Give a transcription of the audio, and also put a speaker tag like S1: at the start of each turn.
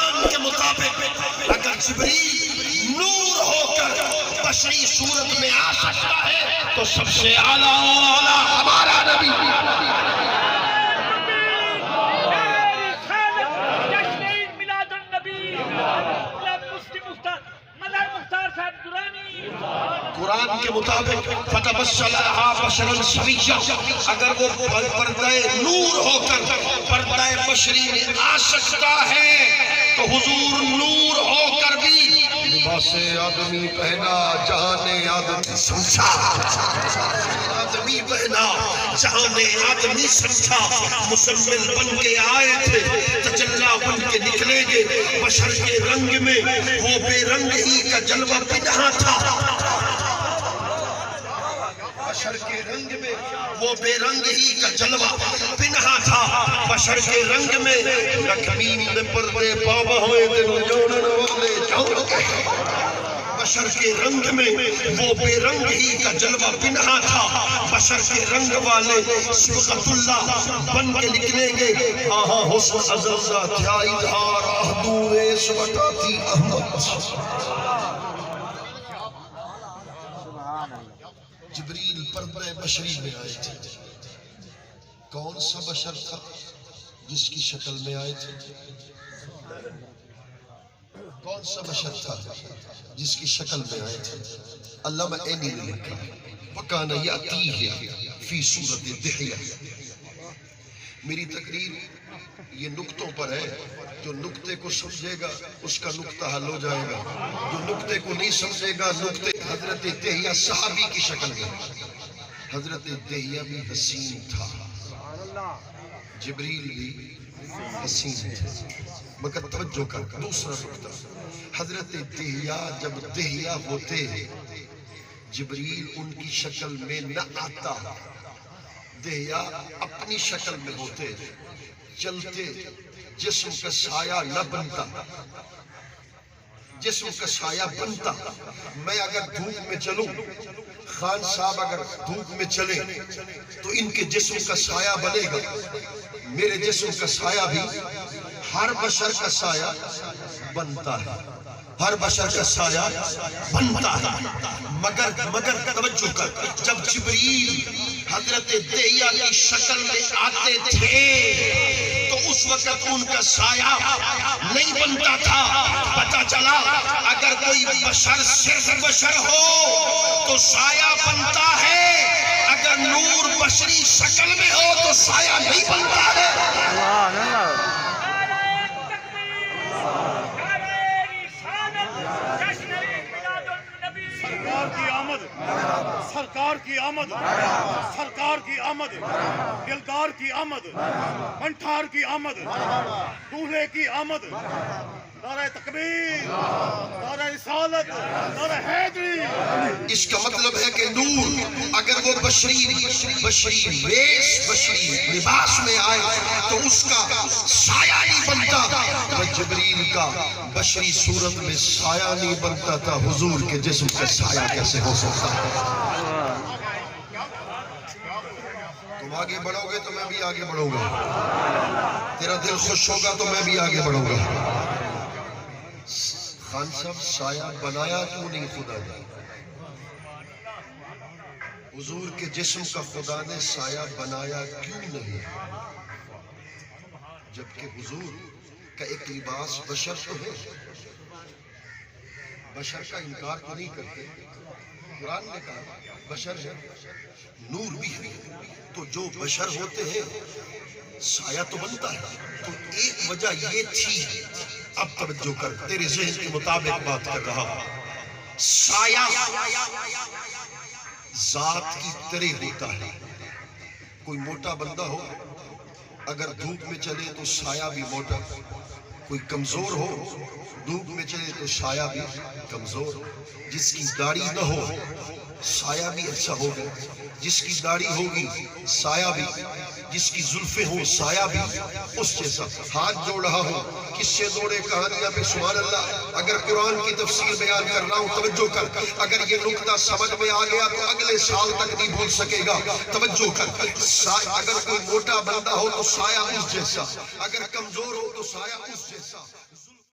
S1: قرآن کے مطابق اگر جبریل نور ہو کر بشری صورت میں آ سکتا ہے تو سب سے اعلیٰ ہمارا نبی قرآن کے مطابق فتبسل لها بشرا سویا، اگر وہ پردہ نور ہو کر پردہ بشری میں آ سکتا ہے تو حضور نور ہو کر بھی لباس آدمی پہنا، جہان آدمی سمجھا، آدمی پہنا، جہان آدمی سمجھا، مسمل بن کے آئے تھے، تجلا بن کے نکلیں گے، بشر کے رنگ میں وہ بے رنگ ہی کا جلوہ پنہا تھا، بشر کے رنگ میں وہ بے رنگ ہی کا جلوہ پنہا تھا، بشر کے رنگ میں لکھمین نے پردے بابا ہوئے دنوں جوڑن والے جوڑ کے، بشر کے رنگ میں وہ بے رنگ ہی کا جلوہ پنہا تھا، بشر کے رنگ والے صبغت اللہ بن کے نکلیں گے، آہاں حسن عزرزہ تھیا اظہار احدوے سبٹا تھی احمد۔ جبریل پردہ بشری میں آئے تھے، کون سا بشر تھا جس کی شکل میں آئے تھے؟ کون سا بشر تھا جس کی شکل میں آئے تھے؟ علامہ عینی نے لکھا وَكَانَ يَأْتِيهِ فِي صُورَةِ دِحْيَةٍ۔ میری تقریر یہ نکتوں پر ہے، جو نکتے کو سمجھے گا اس کا نکتہ حل ہو جائے گا، جو نکتے کو نہیں سمجھے گا نکتے۔ حضرت دہیہ صحابی کی شکل میں، حضرت دہیہ بھی حسین تھا، جبریل بھی حسین تھے، مگر توجہ کر دوسرا نکتہ، حضرت دہیہ جب دہیہ ہوتے جبریل ان کی شکل میں نہ آتا، دہیہ اپنی شکل میں ہوتے، چلتے، جسم کا سایہ نہ بنتا، جسم کا سایہ بنتا۔ میں اگر دھوپ میں چلوں، خان صاحب اگر دھوپ میں چلیں تو ان کے جسم کا سایہ بنے گا، میرے جسم کا سایہ بھی ہر بشر کا سایہ بنتا ہے، ہر بشر کا سایہ بنتا ہے، مگر توجہ کر، جب جبریل حضرت دہیہ کی شکل میں آتے تھے تو اس وقت ان کا سایہ نہیں بنتا تھا۔ پتہ چلا اگر کوئی بشر صرف بشر ہو تو سایہ بنتا ہے، اگر نور بشری شکل میں ہو تو سایہ نہیں بنتا ہے۔
S2: سرکار کی آمد، سرکار کی آمد، دلدار کی آمد، منٹھار کی آمد، دولہے کی آمد، نعرہ تکبیر، نعرہ رسالت، نعرہ حیدری۔
S1: اس کا مطلب ہے کہ نور اگر وہ بشری ویش، بشری لباس میں آئے تو اس کا سایہ نہیں بنتا، وہ جبریل کا بشری صورت میں سایہ نہیں بنتا تھا، حضور کے جسم کا سایہ کیسے ہو سکتا ہے؟ تم آگے بڑھو گے تو میں بھی آگے بڑھوں گا، تیرا دل خوش ہوگا تو میں بھی آگے بڑھوں گا۔ خان صاحب سایہ بنایا کیوں نہیں خدا نے؟ حضور کے جسم کا خدا نے سایہ بنایا کیوں نہیں؟ جبکہ حضور کا ایک لباس بشر تو ہے، بشر کا انکار تو نہیں کرتے، قرآن نے کہا بشر ہے، نور بھی ہے، تو جو بشر ہوتے ہیں سایہ تو بنتا ہے، تو ایک وجہ یہ تھی۔ اب توجہ کر، تیرے ذہن کے مطابق بات کر رہا ہوں، سایہ ذات کی طرح ہوتا ہے۔ کوئی موٹا بندہ ہو اگر دھوپ میں چلے تو سایہ بھی موٹا، کوئی کمزور ہو دھوپ میں چلے تو سایہ بھی کمزور، جس کی داڑھی نہ ہو سایہ بھی اچھا ہوگا، جس کی داڑھی ہوگی سایہ بھی، جس کی زلفیں ہوں سایہ بھی اس جیسا۔ ہاتھ جوڑ رہا ہوں، کس سے دوڑے کہانیاں پہ سبحان اللہ۔ اگر قرآن کی تفسیر بیان کر رہا ہوں توجہ کر، اگر یہ نکتہ سمجھ میں آ گیا تو اگلے سال تک نہیں بھول سکے گا۔ توجہ کر، اگر کوئی موٹا بندہ ہو تو سایہ اس جیسا، اگر کمزور ہو تو سایہ اس جیسا۔